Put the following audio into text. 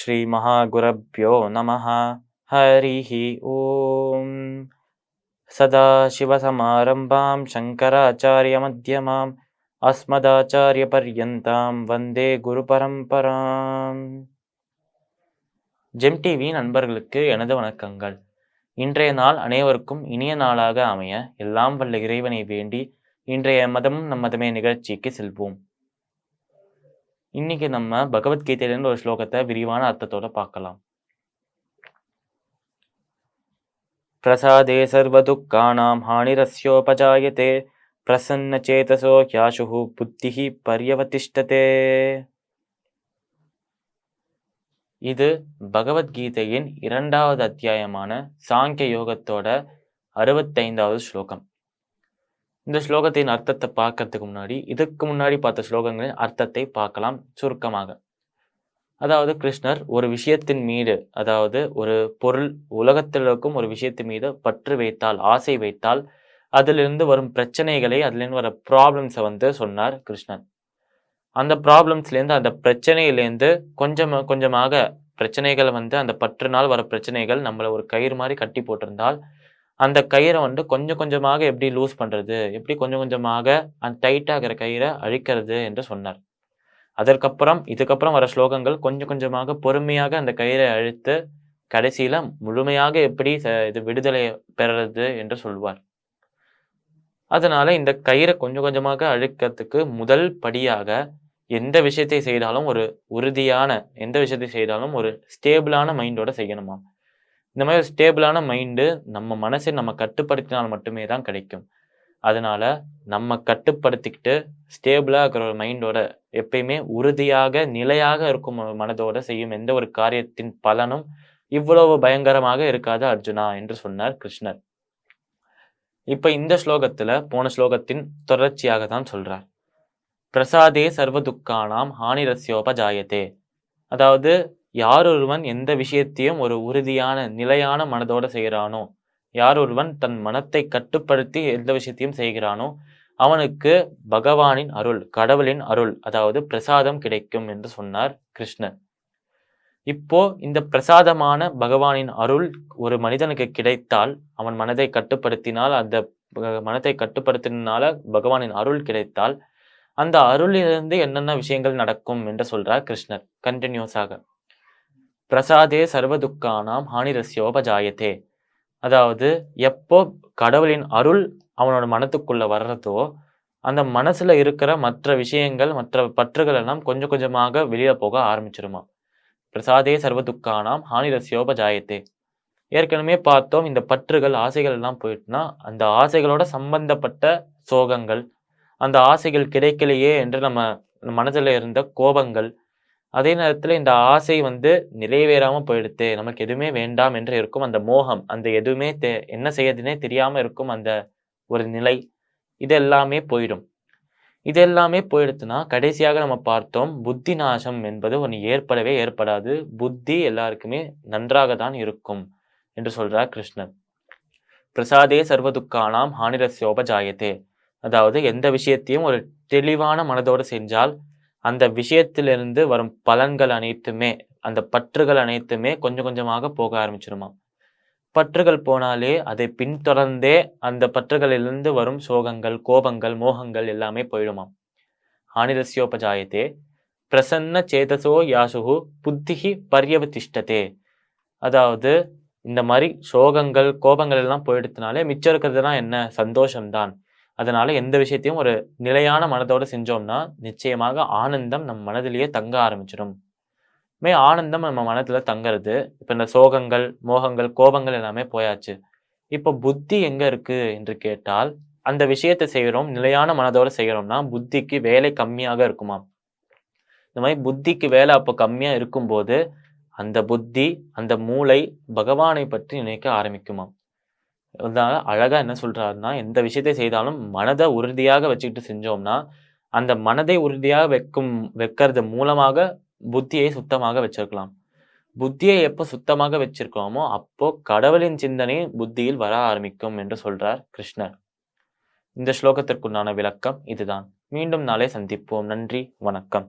ஸ்ரீ மகாகுரப்யோ நமஹ. ஹரிஹி ஓம். சதாசிவசமாரம்பாம் சங்கராச்சாரிய மத்யமாம் அஸ்மதாச்சாரிய பர்யந்தாம் வந்தே குரு பரம்பராம். GeM TV நண்பர்களுக்கு எனது வணக்கங்கள். இன்றைய நாள் அனைவருக்கும் இனிய நாளாக அமைய எல்லாம் வல்ல இறைவனை வேண்டி இன்றைய மதமும் நம் மதமே நிகழ்ச்சிக்கு செல்வோம். இன்னைக்கு நம்ம பகவத்கீதையிலிருந்து ஒரு ஸ்லோகத்தை விரிவான அர்த்தத்தோட பார்க்கலாம். பிரசாதே சர்வதுக்கானாம் ஹானிரஸ்யோபஜாயதே பிரசன்ன சேதசோ யாசுஹு புத்திஹி பர்யவதிஷ்டதே. இது பகவத்கீதையின் 2வது அத்தியாயமான சாங்கிய யோகத்தோட 65வது ஸ்லோகம். இந்த ஸ்லோகத்தின் அர்த்தத்தை பார்க்கறதுக்கு முன்னாடி இதுக்கு முன்னாடி பார்த்த ஸ்லோகங்களின் அர்த்தத்தை பார்க்கலாம் சுருக்கமாக. அதாவது கிருஷ்ணர் ஒரு விஷயத்தின் மீது, அதாவது ஒரு பொருள் உலகத்தில் இருக்கும் ஒரு விஷயத்தின் மீது பற்று வைத்தால், ஆசை வைத்தால் அதிலிருந்து வரும் பிரச்சனைகளை, அதிலிருந்து வர ப்ராப்ளம்ஸை சொன்னார் கிருஷ்ணன். அந்த ப்ராப்ளம்ஸ்லேருந்து, அந்த பிரச்சனையிலேருந்து கொஞ்சமாக பிரச்சனைகளை அந்த பற்றுனால் வர பிரச்சனைகள் நம்மளை ஒரு கயிறு மாதிரி கட்டி போட்டிருந்தால் அந்த கயிறை கொஞ்சம் கொஞ்சமாக எப்படி லூஸ் பண்ணுறது, எப்படி கொஞ்சம் கொஞ்சமாக அந்த டைட்டாகிற கயிறை அழிக்கிறது என்று சொன்னார். இதுக்கப்புறம் வர ஸ்லோகங்கள் கொஞ்சம் கொஞ்சமாக பொறுமையாக அந்த கயிறை அழித்து கடைசியில் முழுமையாக எப்படி இது விடுதலை பெறுறது என்று சொல்வார். அதனால இந்த கயிறை கொஞ்சம் கொஞ்சமாக அழிக்கிறதுக்கு முதல் படியாக எந்த விஷயத்தை செய்தாலும் ஒரு உறுதியான, எந்த விஷயத்தை செய்தாலும் ஒரு ஸ்டேபிளான மைண்டோட செய்யணுமா. இந்த மாதிரி ஒரு ஸ்டேபிளான மைண்டு நம்ம மனசை நம்ம கட்டுப்படுத்தினால் மட்டுமே தான் கிடைக்கும். அதனால நம்ம கட்டுப்படுத்திக்கிட்டு ஸ்டேபிளாக இருக்கிற ஒரு மைண்டோட, எப்பயுமே உறுதியாக நிலையாக இருக்கும் மனதோட செய்யும் எந்த ஒரு காரியத்தின் பலனும் இவ்வளவு பயங்கரமாக இருக்காது அர்ஜுனா என்று சொன்னார் கிருஷ்ணர். இப்ப இந்த ஸ்லோகத்துல போன ஸ்லோகத்தின் தொடர்ச்சியாக தான் சொல்றார். பிரசாதே சர்வதுக்கானாம் ஹானிரஸ்யோபஜாயதே. அதாவது யார் ஒருவன் எந்த விஷயத்தையும் ஒரு உறுதியான நிலையான மனதோட செய்கிறானோ, யார் ஒருவன் தன் மனத்தை கட்டுப்படுத்தி எந்த விஷயத்தையும் செய்கிறானோ அவனுக்கு பகவானின் அருள், கடவுளின் அருள், அதாவது பிரசாதம் கிடைக்கும் என்று சொன்னார் கிருஷ்ணர். இப்போ இந்த பிரசாதமான பகவானின் அருள் ஒரு மனிதனுக்கு கிடைத்தால், அவன் மனதை கட்டுப்படுத்தினால், அந்த மனத்தை கட்டுப்படுத்தினால பகவானின் அருள் கிடைத்தால் அந்த அருளிலிருந்து என்னென்ன விஷயங்கள் நடக்கும் என்று சொல்றார் கிருஷ்ணர் கண்டினியூஸாக. பிரசாதே சர்வதுக்கானாம் ஹானிரஸ்யோபஜாயதே. அதாவது எப்போ கடவுளின் அருள் அவனோட மனத்துக்குள்ள வர்றதோ அந்த மனசுல இருக்கிற மற்ற விஷயங்கள், மற்ற பற்றுகள் எல்லாம் கொஞ்சம் கொஞ்சமாக வெளியே போக ஆரம்பிச்சிருமா. பிரசாதே சர்வதுக்கானாம் ஹானிரஸ்யோபஜாயத்தே. ஏற்கனவே பார்த்தோம், இந்த பற்றுகள், ஆசைகள் எல்லாம் போயிட்டுனா அந்த ஆசைகளோட சம்பந்தப்பட்ட சோகங்கள், அந்த ஆசைகள் கிடைக்கலையே என்று நம்ம மனதில் இருந்த கோபங்கள், அதே நேரத்தில் இந்த ஆசை நிறைவேறாம போயிடுத்து, நமக்கு எதுவுமே வேண்டாம் என்று இருக்கும் அந்த மோகம், அந்த எதுவுமே என்ன செய்யறதுனே தெரியாம இருக்கும் அந்த ஒரு நிலை, இது எல்லாமே போயிடும். இது எல்லாமே போயிடுத்துனா கடைசியாக நம்ம பார்த்தோம், புத்தி நாசம் என்பது ஒன்று ஏற்படவே ஏற்படாது. புத்தி எல்லாருக்குமே நன்றாக தான் இருக்கும் என்று சொல்றார் கிருஷ்ணன். பிரசாதே சர்வதுக்கானாம் ஹானிரஸ்யோபஜாயத்தே. அதாவது எந்த விஷயத்தையும் ஒரு தெளிவான மனதோடு செஞ்சால் அந்த விஷயத்திலிருந்து வரும் பலன்கள் அனைத்துமே, அந்த பற்றுகள் அனைத்துமே கொஞ்சம் கொஞ்சமாக போக ஆரம்பிச்சிருமா. பற்றுகள் போனாலே அதை பின்தொடர்ந்தே அந்த பற்றுகளிலிருந்து வரும் சோகங்கள், கோபங்கள், மோகங்கள் எல்லாமே போயிடுமாம். ஹானிரஸ்யோபஜாயத்தே பிரசன்ன சேதசோ யாசுஹு புத்திஹி பர்யவதிஷ்டதே. அதாவது இந்த மாதிரி சோகங்கள், கோபங்கள் எல்லாம் போயிடுத்தினாலே மிச்சம் இருக்கிறதுலாம் என்ன, சந்தோஷம்தான். அதனால எந்த விஷயத்தையும் ஒரு நிலையான மனதோடு செஞ்சோம்னா நிச்சயமாக ஆனந்தம் நம் மனதிலேயே தங்க ஆரம்பிச்சிடும். ஆனந்தம் நம்ம மனதுல தங்கிறது. இப்ப இந்த சோகங்கள், மோகங்கள், கோபங்கள் எல்லாமே போயாச்சு. இப்போ புத்தி எங்க இருக்கு என்று கேட்டால், அந்த விஷயத்தை செய்யறோம், நிலையான மனதோட செய்யறோம்னா புத்திக்கு வேலை கம்மியாக இருக்குமா. இந்த மாதிரி புத்திக்கு வேலை அப்போ கம்மியா இருக்கும்போது அந்த புத்தி, அந்த மூளை பகவானை பற்றி நினைக்க ஆரம்பிக்குமா. அதனால அழகா என்ன சொல்றாருன்னா, எந்த விஷயத்தை செய்தாலும் மனதை உறுதியாக வச்சுக்கிட்டு செஞ்சோம்னா அந்த மனதை உறுதியாக வைக்கிறது மூலமாக புத்தியை சுத்தமாக வச்சிருக்கலாம். புத்தியை எப்போ சுத்தமாக வச்சிருக்கோமோ அப்போ கடவுளின் சிந்தனை புத்தியில் வர ஆரம்பிக்கும் என்று சொல்றார் கிருஷ்ணர். இந்த ஸ்லோகத்திற்குண்டான விளக்கம் இதுதான். மீண்டும் நாளை சந்திப்போம். நன்றி, வணக்கம்.